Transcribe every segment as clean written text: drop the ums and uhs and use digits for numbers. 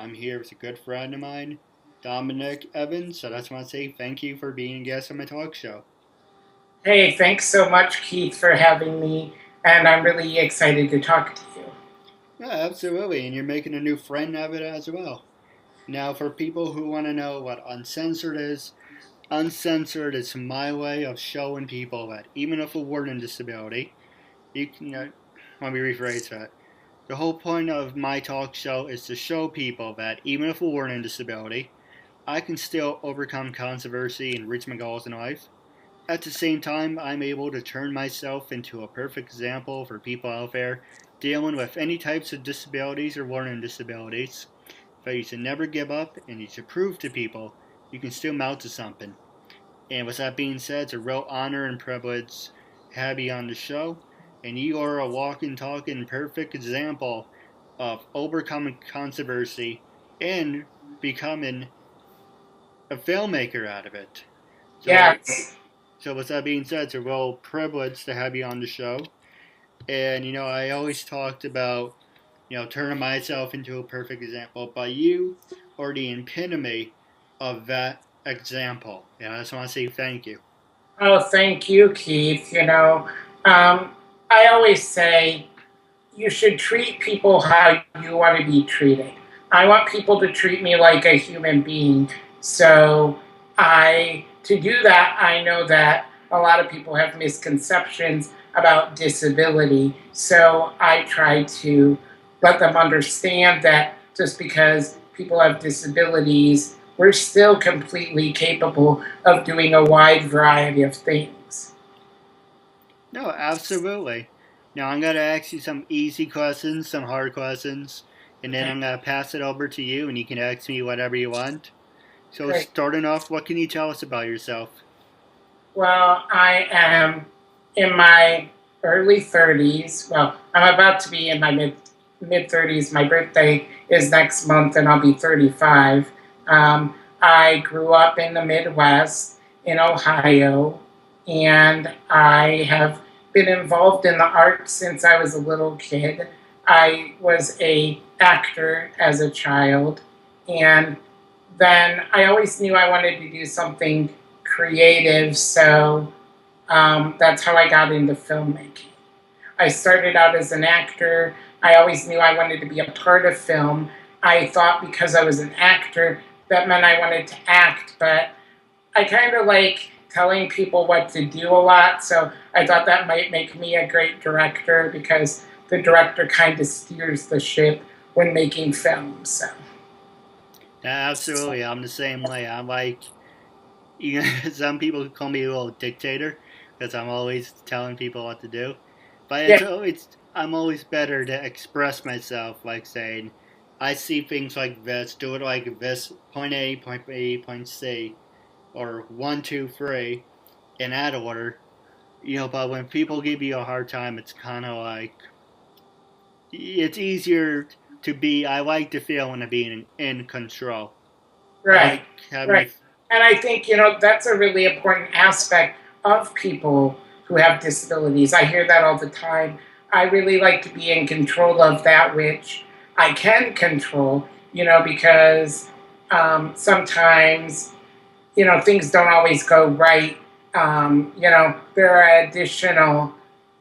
I'm here with a good friend of mine, Dominick Evans. So I just want to say thank you for being a guest on my talk show. Hey, thanks so much, Keith, for having me, and I'm really excited to talk to you. Yeah, absolutely, and you're making a new friend of it as well. Now, for people who want to know what uncensored is my way of showing people that even if a learning disability, you can. Let me rephrase that. The whole point of my talk show is to show people that even if a learning disability, I can still overcome controversy and reach my goals in life. At the same time, I'm able to turn myself into a perfect example for people out there dealing with any types of disabilities or learning disabilities. That you should never give up and you should prove to people you can still mount to something. And with that being said, it's a real honor and privilege to have you on the show. And you are a walking, talking, perfect example of overcoming controversy and becoming a filmmaker out of it. So, Yes. so with that being said, it's a real privilege to have you on the show. And I always talked about turning myself into a perfect example, but you are the epitome of that example. And I just want to say thank you. Oh, thank you, Keith. Um, I always say you should treat people how you want to be treated. I want people to treat me like a human being. So to do that, I know that a lot of people have misconceptions about disability. So I try to let them understand that just because people have disabilities, we're still completely capable of doing a wide variety of things. No, absolutely. Now I'm going to ask you some easy questions, some hard questions, and then Okay, I'm going to pass it over to you and you can ask me whatever you want. So great. starting off, what can you tell us about yourself? Well, I am in my early 30s. Well, I'm about to be in my mid 30s. My birthday is next month, and I'll be 35. I grew up in the Midwest in Ohio, and I have been involved in the arts since I was a little kid. I was a actor as a child, and then I always knew I wanted to do something creative, so that's how I got into filmmaking. I started out as an actor. I always knew I wanted to be a part of film. I thought because I was an actor, that meant I wanted to act, but I kind of like telling people what to do a lot, so I thought that might make me a great director because the director kind of steers the ship when making films. So. Absolutely, I'm the same way. I'm like, some people call me a little dictator because I'm always telling people what to do. But Yeah, I'm always better to express myself, like saying, I see things like this, do it like this, point A, point B, point C, or one, two, three, in that order. But when people give you a hard time, it's kind of like it's easier to be. I like to feel when I'm being in control. I right, like having right. the. And I think, that's a really important aspect of people who have disabilities. I hear that all the time. I really like to be in control of that which I can control, because sometimes, things don't always go right. There are additional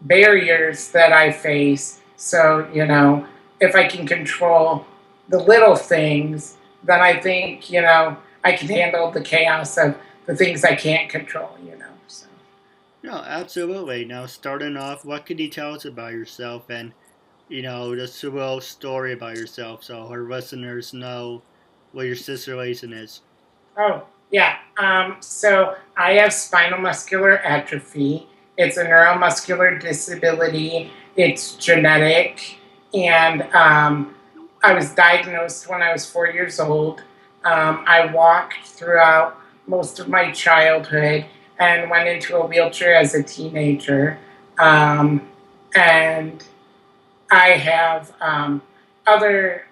barriers that I face. So, if I can control the little things, then I think, I can handle the chaos of the things I can't control. So. No, absolutely. Now, starting off, what could you tell us about yourself and, just a little story about yourself so our listeners know what your situation is? Oh, yeah. So I have spinal muscular atrophy. It's a neuromuscular disability. It's genetic. And I was diagnosed when I was 4 years old. I walked throughout most of my childhood and went into a wheelchair as a teenager. Um, and I have other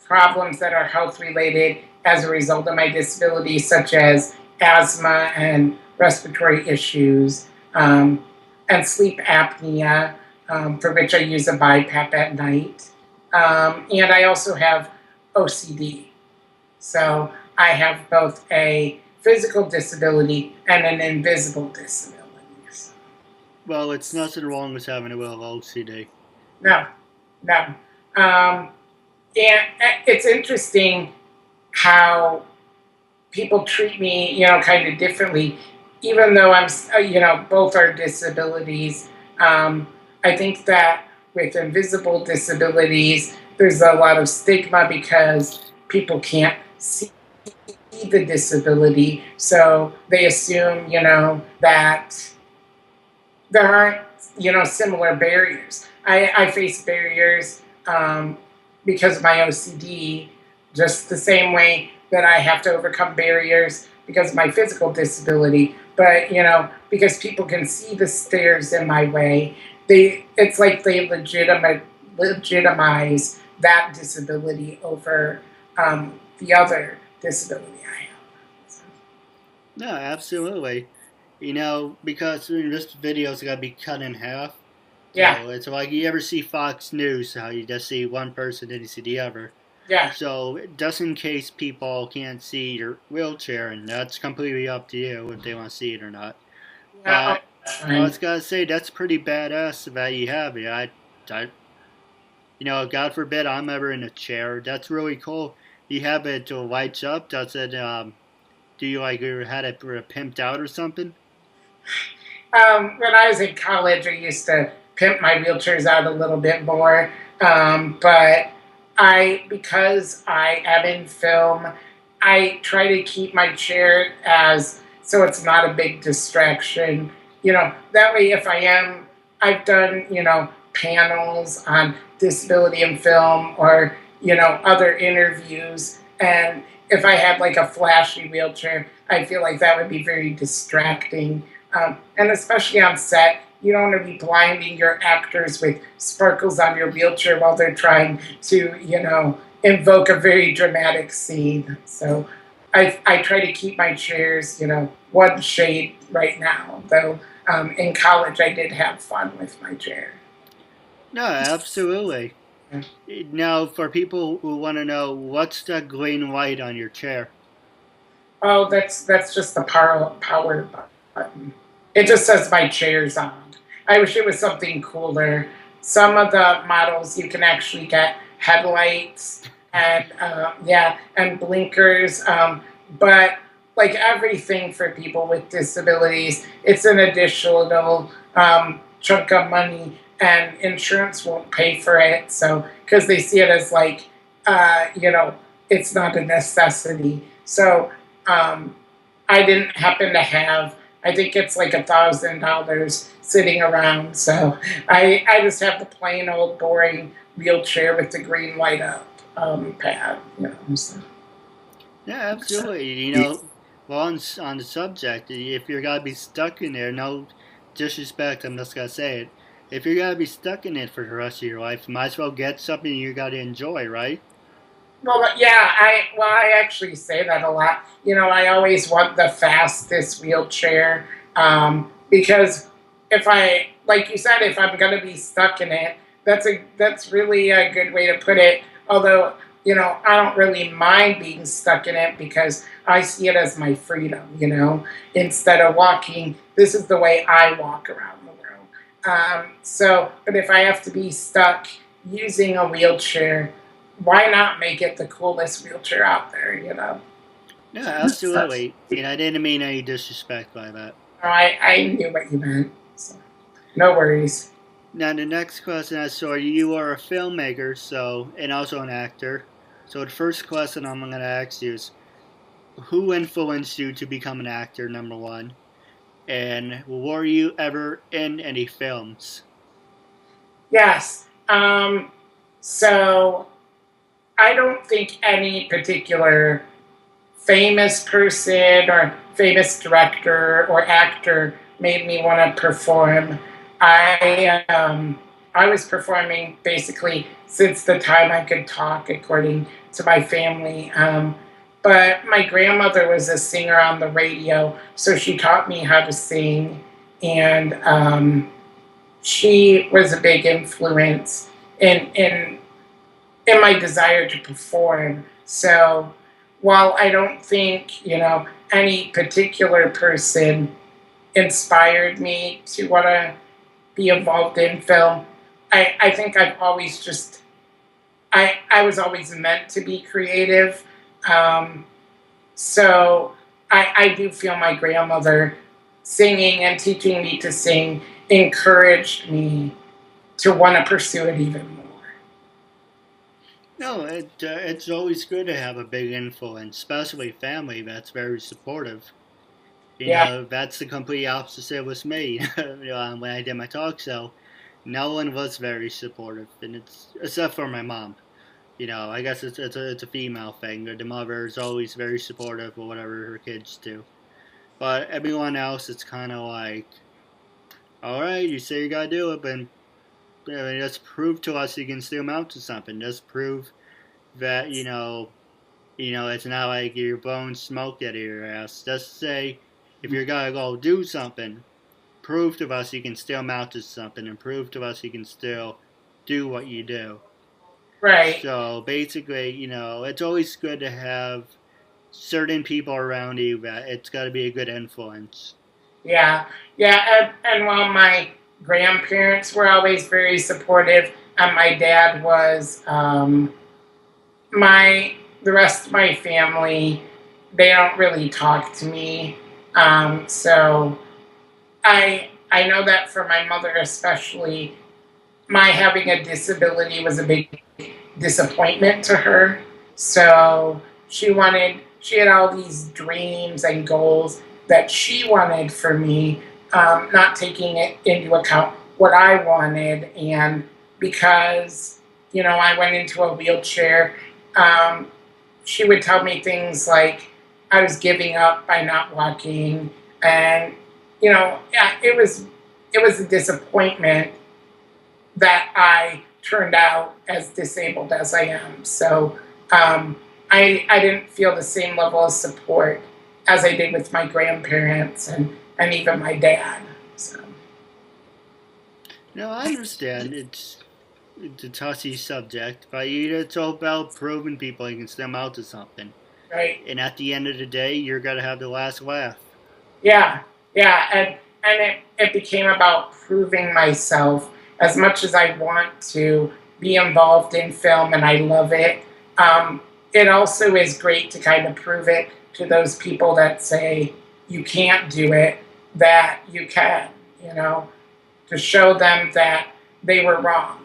problems that are health related as a result of my disability, such as asthma and respiratory issues, and sleep apnea, for which I use a BiPAP at night. And I also have OCD. So I have both a physical disability and an invisible disability. Well, it's nothing wrong with having a little OCD. No, no. Um, and it's interesting how people treat me, kind of differently, even though both are disabilities. I think that with invisible disabilities, there's a lot of stigma because people can't see the disability, so they assume, that there aren't, similar barriers. I face barriers because of my OCD, just the same way that I have to overcome barriers because of my physical disability. But, because people can see the stairs in my way, it's like they legitimize that disability over the other disability I have. So. No, absolutely. Because this video's got to be cut in half. Yeah. So it's like you ever see Fox News, how you just see one person and you see the other. Yeah. So just in case people can't see your wheelchair, and that's completely up to you if they want to see it or not. Yeah. I was gonna say that's pretty badass that you have it. God forbid I'm ever in a chair. That's really cool. You have it to lights up. Does it? Do you like had it pimped out or something? When I was in college, I used to pimp my wheelchairs out a little bit more. But because I am in film, I try to keep my chair so it's not a big distraction. That way, I've done, panels on disability in film or, other interviews. And if I had like a flashy wheelchair, I feel like that would be very distracting. And especially on set, you don't want to be blinding your actors with sparkles on your wheelchair while they're trying to, invoke a very dramatic scene. So I try to keep my chairs, one shade right now. Though in college, I did have fun with my chair. No, absolutely. Yeah. Now, for people who want to know, what's the green light on your chair? Oh, that's just the power button. It just says my chair's on. I wish it was something cooler. Some of the models you can actually get headlights and and blinkers. But like everything for people with disabilities, it's an additional chunk of money, and insurance won't pay for it. So because they see it as like, it's not a necessity. So I didn't happen to have. I think it's like $1,000 sitting around. So I just have the plain old boring wheelchair with the green light up pad. So. Yeah, absolutely. Well, on the subject, if you're gonna be stuck in there, no disrespect, I'm just gonna say it. If you're gonna be stuck in it for the rest of your life, might as well get something you gotta enjoy, right? Well, yeah, I actually say that a lot. I always want the fastest wheelchair because like you said, if I'm gonna be stuck in it, that's really a good way to put it. Although, I don't really mind being stuck in it because I see it as my freedom. Instead of walking, this is the way I walk around the world. But if I have to be stuck using a wheelchair, why not make it the coolest wheelchair out there, Yeah, absolutely. I didn't mean any disrespect by that. I knew what you meant. So, no worries. Now, the next question I saw, you are a filmmaker, and also an actor. So the first question I'm going to ask you is, who influenced you to become an actor, number one? And were you ever in any films? Yes. So I don't think any particular famous person or famous director or actor made me want to perform. I was performing basically since the time I could talk, according to my family. But my grandmother was a singer on the radio, so she taught me how to sing, and she was a big influence in in my desire to perform. So while I don't think, any particular person inspired me to want to be involved in film, I think I've always just, I was always meant to be creative. Um, so I do feel my grandmother singing and teaching me to sing encouraged me to want to pursue it even more. No, it's always good to have a big influence, especially family that's very supportive. Yeah, That's the complete opposite with me. When I did my talk show, no one was very supportive, and it's except for my mom. I guess it's a female thing. The mother is always very supportive of whatever her kids do, but everyone else, it's kind of like, all right, you say you gotta do it, but just prove to us you can still mount to something. Just prove that it's not like you're blowing smoke out of your ass. Just say if you're gonna go do something, prove to us you can still mount to something, and prove to us you can still do what you do. right. So basically, it's always good to have certain people around you that it's got to be a good influence. Yeah, yeah, and while my grandparents were always very supportive, and my dad was, my the rest of my family, they don't really talk to me. So I know that for my mother especially, my having a disability was a big disappointment to her. So she had all these dreams and goals that she wanted for me, not taking it into account what I wanted. And because, I went into a wheelchair, um, she would tell me things like I was giving up by not walking. And, yeah, it was a disappointment that I turned out as disabled as I am. So I didn't feel the same level of support as I did with my grandparents and even my dad. So No, I understand. It's a touchy subject, but it's all about proving people you can stem out to something. right, And at the end of the day, you're gonna have the last laugh. yeah, yeah, and it became about proving myself as much as I want to be involved in film and I love it. Um, it also is great to kind of prove it to those people that say you can't do it, that you can, to show them that they were wrong.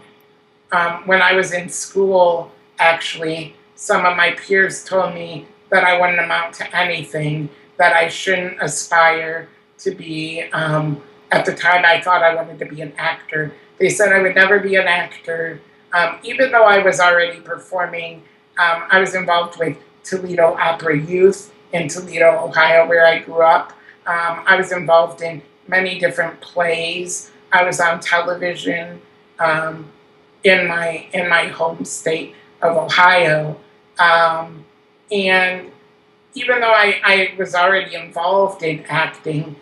When I was in school, actually, some of my peers told me that I wouldn't amount to anything, that I shouldn't aspire to be. At the time, I thought I wanted to be an actor. They said I would never be an actor, even though I was already performing. I was involved with Toledo Opera Youth in Toledo, Ohio, where I grew up. I was involved in many different plays. I was on television. Um, in my home state of Ohio. Um, and even though I was already involved in acting,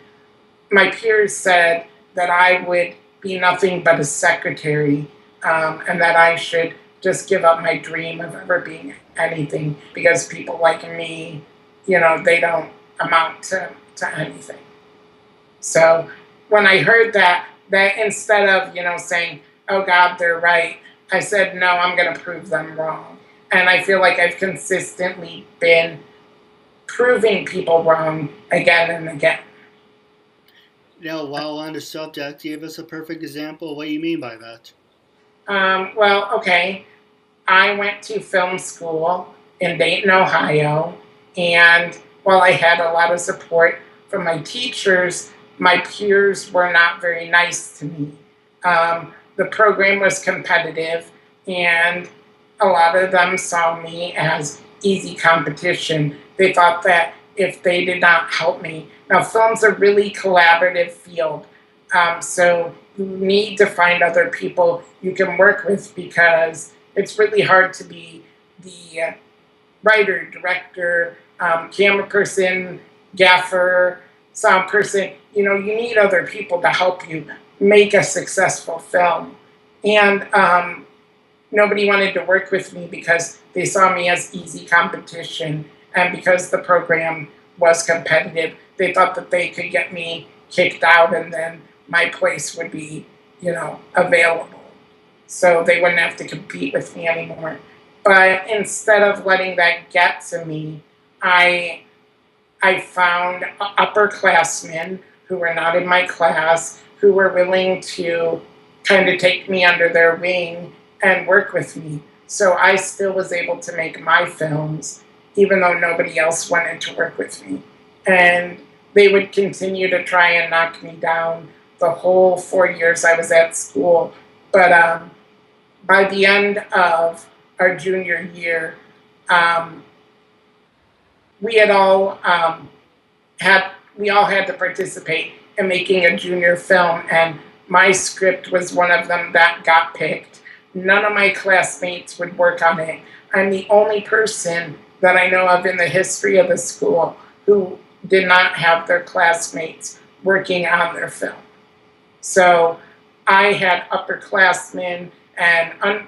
my peers said that I would be nothing but a secretary, and that I should just give up my dream of ever being anything because people like me, they don't amount to anything. So when I heard that instead of, saying, oh God, they're right, I said, no, I'm going to prove them wrong. And I feel like I've consistently been proving people wrong again and again. Now, while on the subject, give us a perfect example of what you mean by that. Well, okay, I went to film school in Dayton, Ohio, and while I had a lot of support from my teachers, my peers were not very nice to me. The program was competitive, and a lot of them saw me as easy competition. They thought that if they did not help me, now film's a really collaborative field, so you need to find other people you can work with because it's really hard to be the writer, director, camera person, gaffer, sound person. You need other people to help you make a successful film. And nobody wanted to work with me because they saw me as easy competition, and because the program was competitive, they thought that they could get me kicked out and then my place would be, available. So they wouldn't have to compete with me anymore. But instead of letting that get to me, I I found upperclassmen who were not in my class who were willing to kind of take me under their wing and work with me. So I still was able to make my films, even though nobody else wanted to work with me. And they would continue to try and knock me down the whole 4 years I was at school. But by the end of our junior year, um, we had all had we all had to participate in making a junior film, and my script was one of them that got picked. None of my classmates would work on it. I'm the only person that I know of in the history of the school who did not have their classmates working on their film. So I had upperclassmen and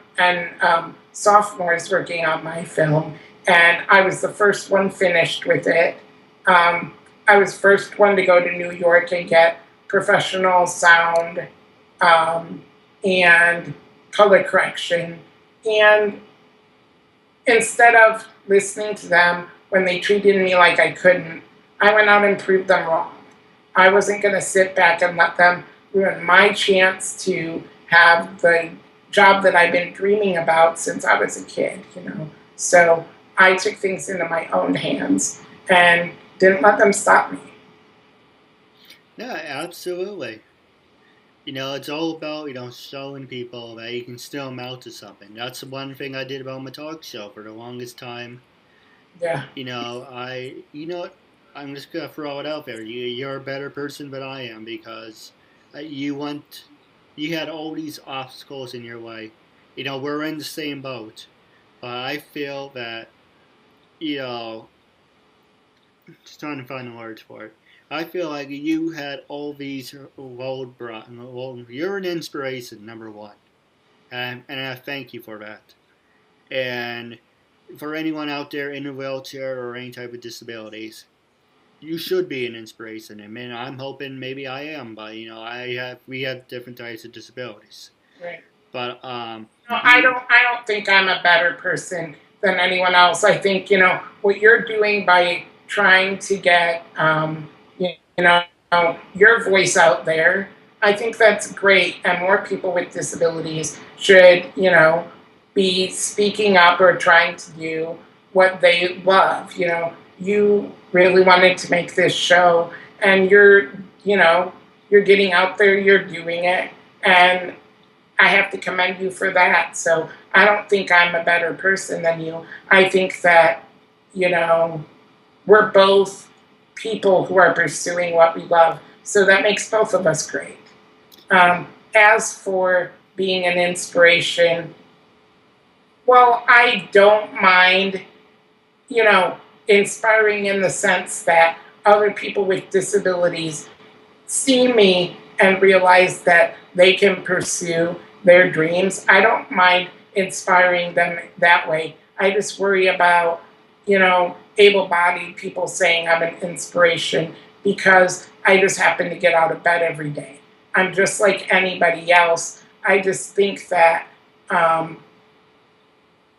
sophomores working on my film, and I was the first one finished with it. I was first one to go to New York and get professional sound and color correction. And instead of listening to them when they treated me like I couldn't, I went out and proved them wrong. I wasn't going to sit back and let them ruin my chance to have the job that I've been dreaming about since I was a kid. So I took things into my own hands and didn't let them stop me. Yeah, absolutely. It's all about, showing people that you can still amount to something. That's the one thing I did about my talk show for the longest time. Yeah. I'm just gonna throw it out there. You're a better person than I am because you want, you had all these obstacles in your way. We're in the same boat, but I feel that, you know, just trying to find the words for it. I feel like you had all these roadblocks. Well, you're an inspiration, number one, and I thank you for that. And for anyone out there in a wheelchair or any type of disabilities, you should be an inspiration. I mean, I'm hoping maybe I am, but we have different types of disabilities. Right. But No, I don't think I'm a better person than anyone else. I think what you're doing by trying to get you know your voice out there. I think that's great, and more people with disabilities should be speaking up or trying to do what they love. You really wanted to make this show, and you're getting out there, you're doing it, and I have to commend you for that. So I don't think I'm a better person than you. I think that, you know, we're both people who are pursuing what we love. So that makes both of us great. As for being an inspiration, well, I don't mind, you know, inspiring in the sense that other people with disabilities see me and realize that they can pursue their dreams. I don't mind inspiring them that way. I just worry about, able bodied people saying I'm an inspiration because I just happen to get out of bed every day. I'm just like anybody else. I just think that I'm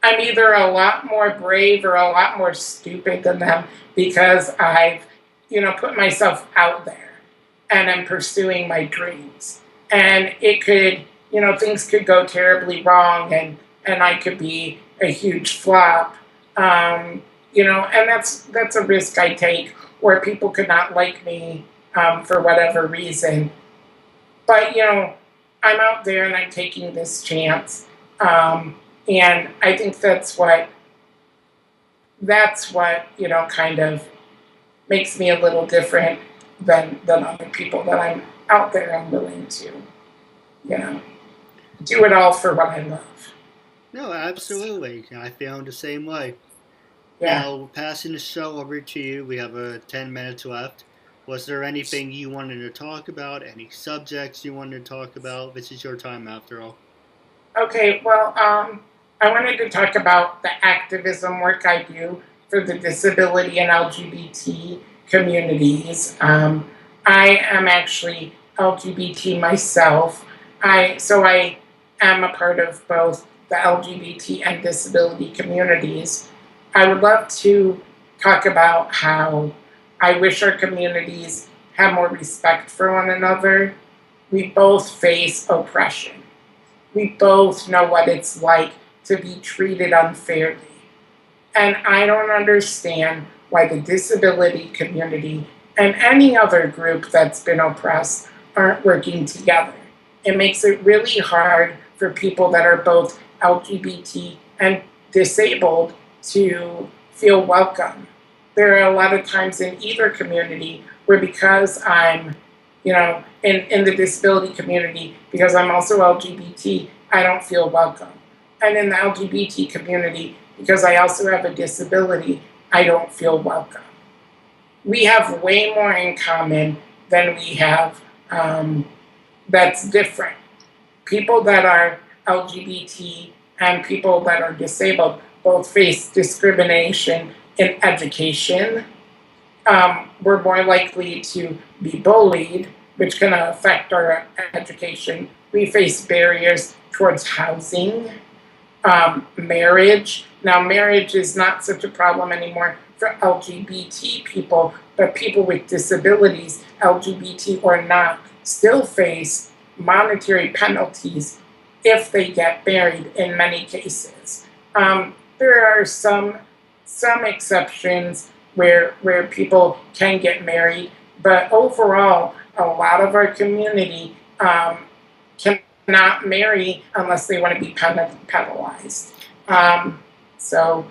either a lot more brave or a lot more stupid than them because I've, put myself out there and I'm pursuing my dreams. And it could, things could go terribly wrong and I could be a huge flop. And that's a risk I take where people could not like me for whatever reason. But, I'm out there and I'm taking this chance. And I think that's what, kind of makes me a little different than other people, that I'm out there. I'm willing to, do it all for what I love. no, absolutely. I feel the same way. Yeah. Now, passing the show over to you, we have 10 minutes left. Was there anything you wanted to talk about? Any subjects you wanted to talk about? This is your time, after all. Okay. Well, I wanted to talk about the activism work I do for the disability and LGBT communities. I am actually LGBT myself. I am a part of both the LGBT and disability communities. I would love to talk about how I wish our communities have more respect for one another. We both face oppression. We both know what it's like to be treated unfairly. And I don't understand why the disability community and any other group that's been oppressed aren't working together. It makes it really hard for people that are both LGBT and disabled to feel welcome. There are a lot of times in either community where, because I'm, in the disability community, because I'm also LGBT, I don't feel welcome. And in the LGBT community, because I also have a disability, I don't feel welcome. We have way more in common than we have that's different. People that are LGBT and people that are disabled both face discrimination in education. We're more likely to be bullied, which can affect our education. We face barriers towards housing, marriage. Now, marriage is not such a problem anymore for LGBT people, but people with disabilities, LGBT or not, still face monetary penalties if they get married in many cases. There are some exceptions where people can get married, but overall, a lot of our community cannot marry unless they want to be penalized. So,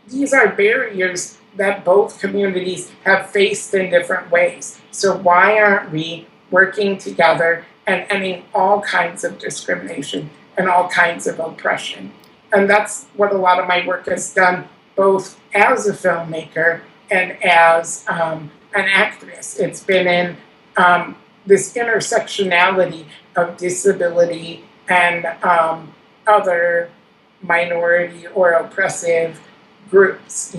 these are barriers that both communities have faced in different ways. So why aren't we working together and ending all kinds of discrimination and all kinds of oppression? And that's what a lot of my work has done, both as a filmmaker and as an activist. It's been in this intersectionality of disability and other minority or oppressive groups,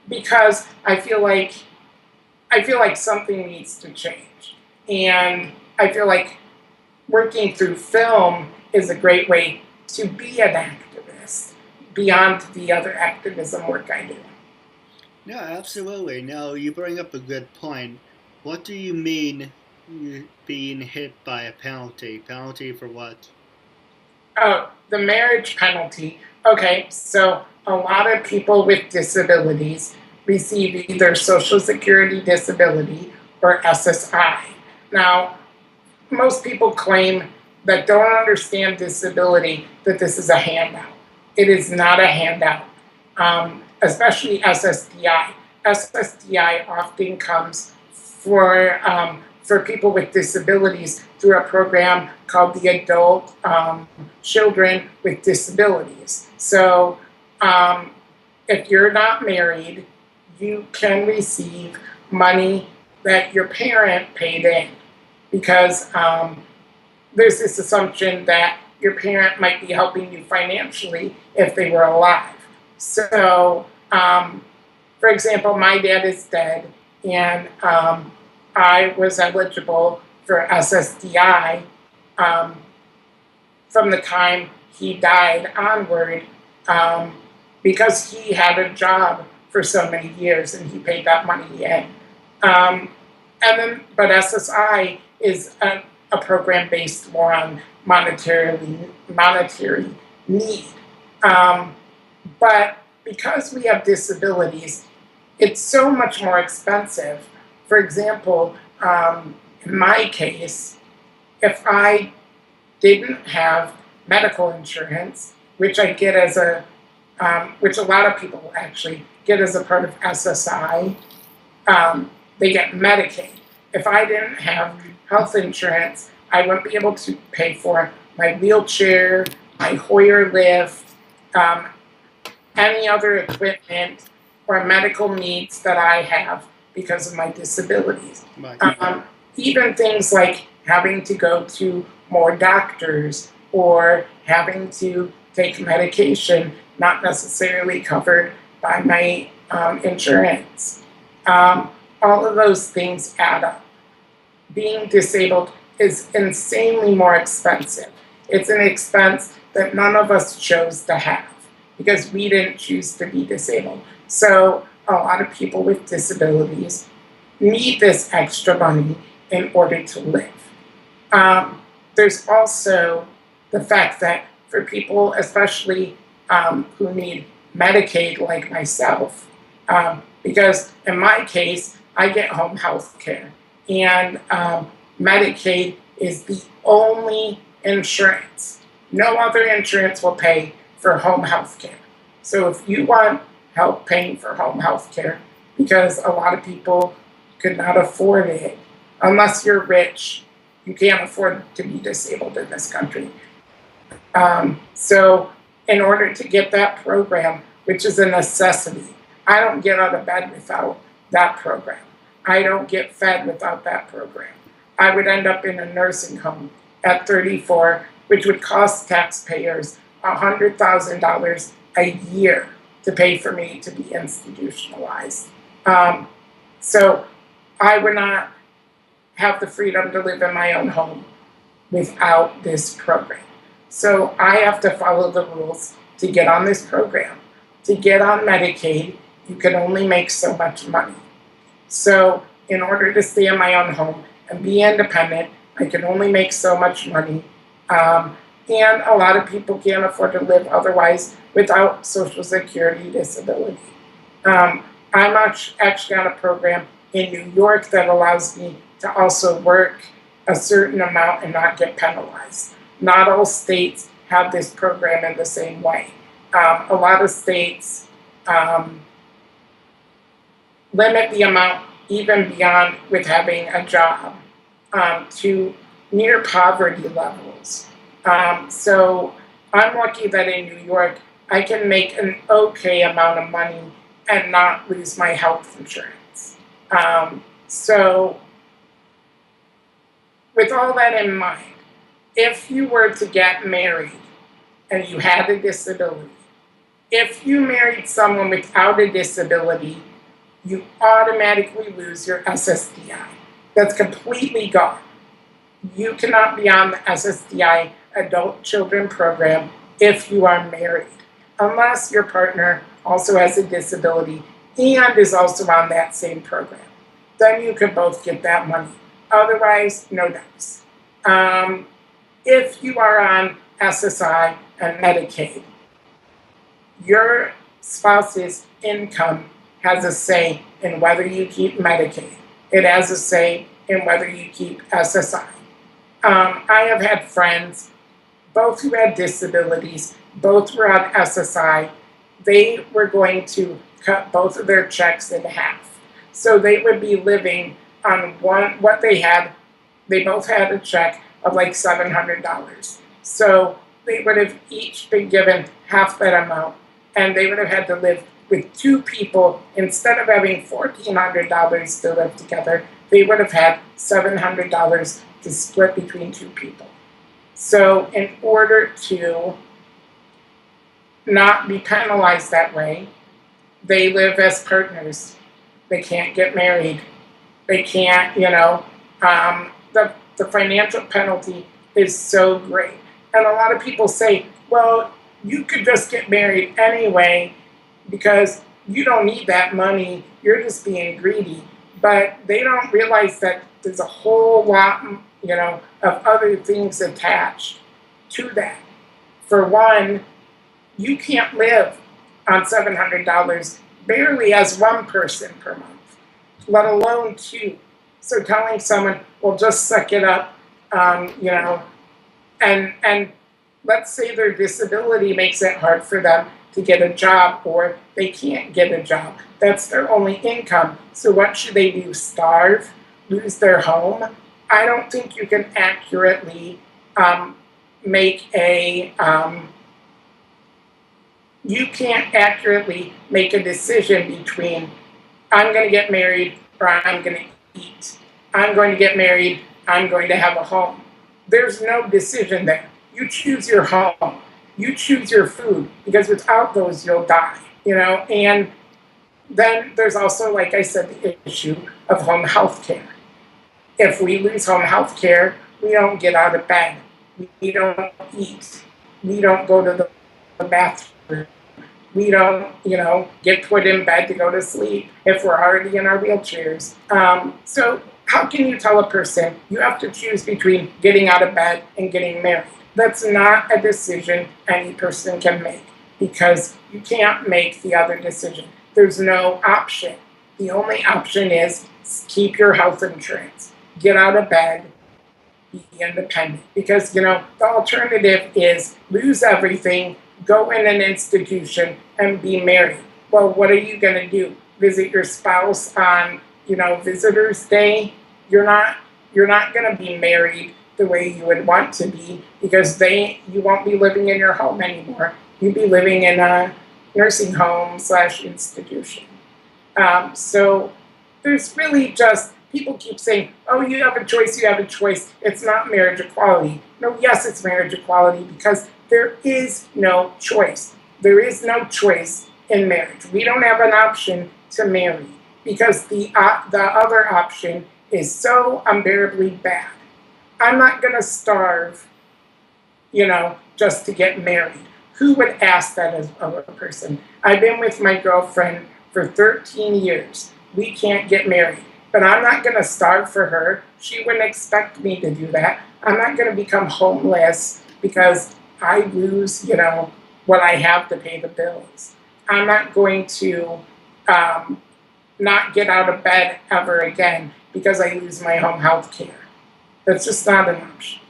because I feel like something needs to change, and I feel like working through film is a great way to be an activist beyond the other activism work I do. Yeah, absolutely. Now, you bring up a good point. What do you mean being hit by a penalty? Penalty for what? Oh, the marriage penalty. Okay, so a lot of people with disabilities receive either Social Security disability or SSI. Now, most people claim that don't understand disability that this is a handout. It is not a handout, especially SSDI. SSDI often comes for people with disabilities through a program called the Adult Children with Disabilities. So if you're not married, you can receive money that your parent paid in, because there's this assumption that your parent might be helping you financially if they were alive. So, for example, my dad is dead, and I was eligible for SSDI from the time he died onward, because he had a job for so many years and he paid that money in. But SSI is a program based more on monetary need. But because we have disabilities, it's so much more expensive. For example, in my case, if I didn't have medical insurance, which I get as which a lot of people actually get as a part of SSI, they get Medicaid. If I didn't have health insurance, I wouldn't be able to pay for my wheelchair, my Hoyer lift, any other equipment or medical needs that I have because of my disabilities. Right. Even things like having to go to more doctors or having to take medication not necessarily covered by my insurance. All of those things add up. Being disabled is insanely more expensive. It's an expense that none of us chose to have because we didn't choose to be disabled. So a lot of people with disabilities need this extra money in order to live. There's also the fact that for people, especially who need Medicaid like myself, because in my case, I get home health care, and Medicaid is the only insurance. No other insurance will pay for home health care. So if you want help paying for home health care, because a lot of people could not afford it, unless you're rich, you can't afford to be disabled in this country. So in order to get that program, which is a necessity, I don't get out of bed without that program. I don't get fed without that program. I would end up in a nursing home at 34, which would cost taxpayers $100,000 a year to pay for me to be institutionalized. So I would not have the freedom to live in my own home without this program. So I have to follow the rules to get on this program. To get on Medicaid, you can only make so much money. So in order to stay in my own home and be independent, I can only make so much money. And a lot of people can't afford to live otherwise without Social Security disability. I'm actually on a program in New York that allows me to also work a certain amount and not get penalized. Not all states have this program in the same way. A lot of states limit the amount even beyond with having a job to near poverty levels. So I'm lucky that in New York I can make an okay amount of money and not lose my health insurance. So with all that in mind, if you were to get married and you had a disability, if you married someone without a disability, you automatically lose your SSDI. That's completely gone. You cannot be on the SSDI Adult Children Program if you are married, unless your partner also has a disability and is also on that same program. Then you could both get that money. Otherwise, no thanks. If you are on SSI and Medicaid, your spouse's income has a say in whether you keep Medicaid. It has a say in whether you keep SSI. I have had friends, both who had disabilities, both were on SSI. They were going to cut both of their checks in half. So they would be living on what they had. They both had a check of like $700. So they would have each been given half that amount, and they would have had to live with two people. Instead of having $1,400 to live together, they would have had $700 to split between two people. So in order to not be penalized that way, they live as partners. They can't get married. They can't, the financial penalty is so great. And a lot of people say, well, you could just get married anyway because you don't need that money. You're just being greedy. But they don't realize that there's a whole lot, of other things attached to that. For one, you can't live on $700 barely as one person per month, let alone two. So telling someone, well, just suck it up, and let's say their disability makes it hard for them to get a job, or they can't get a job. That's their only income. So what should they do? Starve? Lose their home? I don't think you can accurately you can't accurately make a decision between I'm going to get married or I'm going to eat. I'm going to get married, I'm going to have a home. There's no decision there. You choose your home. You choose your food, because without those, you'll die. And then there's also, like I said, the issue of home health care. If we lose home health care, we don't get out of bed. We don't eat. We don't go to the bathroom. We don't, get put in bed to go to sleep if we're already in our wheelchairs. So how can you tell a person you have to choose between getting out of bed and getting married? That's not a decision any person can make, because you can't make the other decision. There's no option. The only option is keep your health insurance, get out of bed, be independent. Because, the alternative is lose everything, go in an institution, and be married. Well, what are you going to do? Visit your spouse on, Visitor's Day? You're not going to be married the way you would want to be, because you won't be living in your home anymore. You'd be living in a nursing home / institution. So there's really just, people keep saying, oh, you have a choice, you have a choice. It's not marriage equality. No, yes, it's marriage equality, because there is no choice. There is no choice in marriage. We don't have an option to marry, because the other option is so unbearably bad. I'm not going to starve, just to get married. Who would ask that as a person? I've been with my girlfriend for 13 years. We can't get married. But I'm not going to starve for her. She wouldn't expect me to do that. I'm not going to become homeless because I lose, what I have to pay the bills. I'm not going to not get out of bed ever again because I lose my home health care. That's just not an option.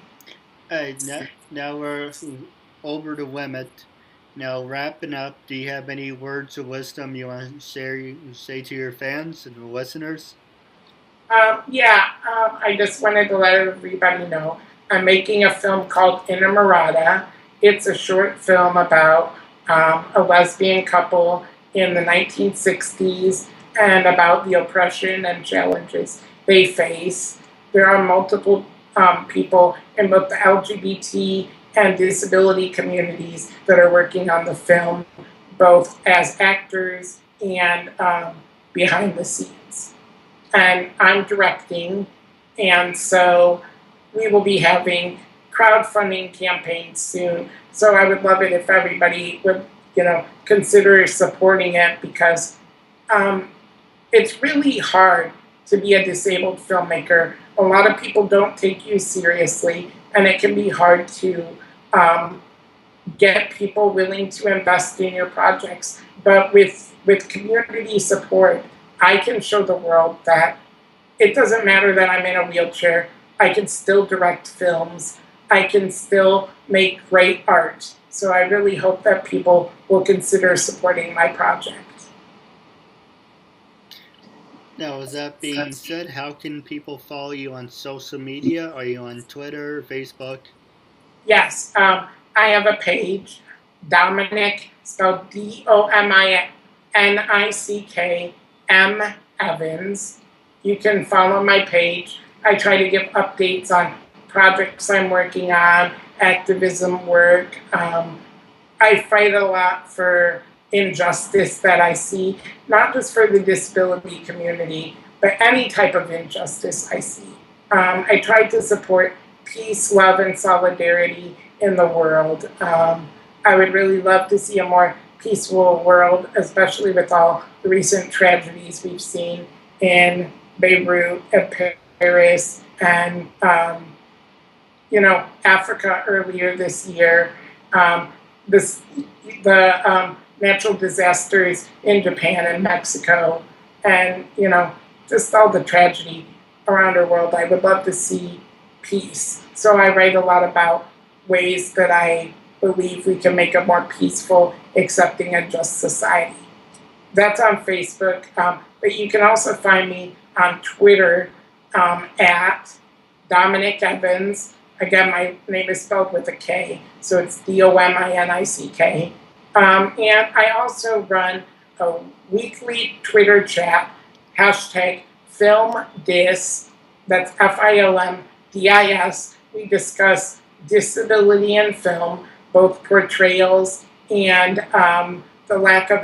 Hey, now we're over the limit. Now, wrapping up, do you have any words of wisdom you want to say to your fans and the listeners? I just wanted to let everybody know I'm making a film called Inamorata. It's a short film about a lesbian couple in the 1960s and about the oppression and challenges they face. There are multiple people in both the LGBT and disability communities that are working on the film, both as actors and behind the scenes. And I'm directing, and so we will be having crowdfunding campaigns soon. So I would love it if everybody would, consider supporting it, because it's really hard to be a disabled filmmaker. A lot of people don't take you seriously, and it can be hard to get people willing to invest in your projects. But with community support, I can show the world that it doesn't matter that I'm in a wheelchair. I can still direct films. I can still make great art. So I really hope that people will consider supporting my project. Now, with that being said, how can people follow you on social media? Are you on Twitter, Facebook? Yes, I have a page, Dominick, spelled DOMINICK Evans. You can follow my page. I try to give updates on projects I'm working on, activism work. I fight a lot for injustice that I see, not just for the disability community, but any type of injustice I see. I try to support peace, love, and solidarity in the world. I would really love to see a more peaceful world, especially with all the recent tragedies we've seen in Beirut and Paris and, Africa earlier this year. The natural disasters in Japan and Mexico, and, just all the tragedy around our world. I would love to see peace. So I write a lot about ways that I believe we can make a more peaceful, accepting, and just society. That's on Facebook, but you can also find me on Twitter at Dominick Evans. Again, my name is spelled with a K, so it's DOMINICK. And I also run a weekly Twitter chat, #FilmDis, that's FILMDIS. We discuss disability in film, both portrayals and the lack of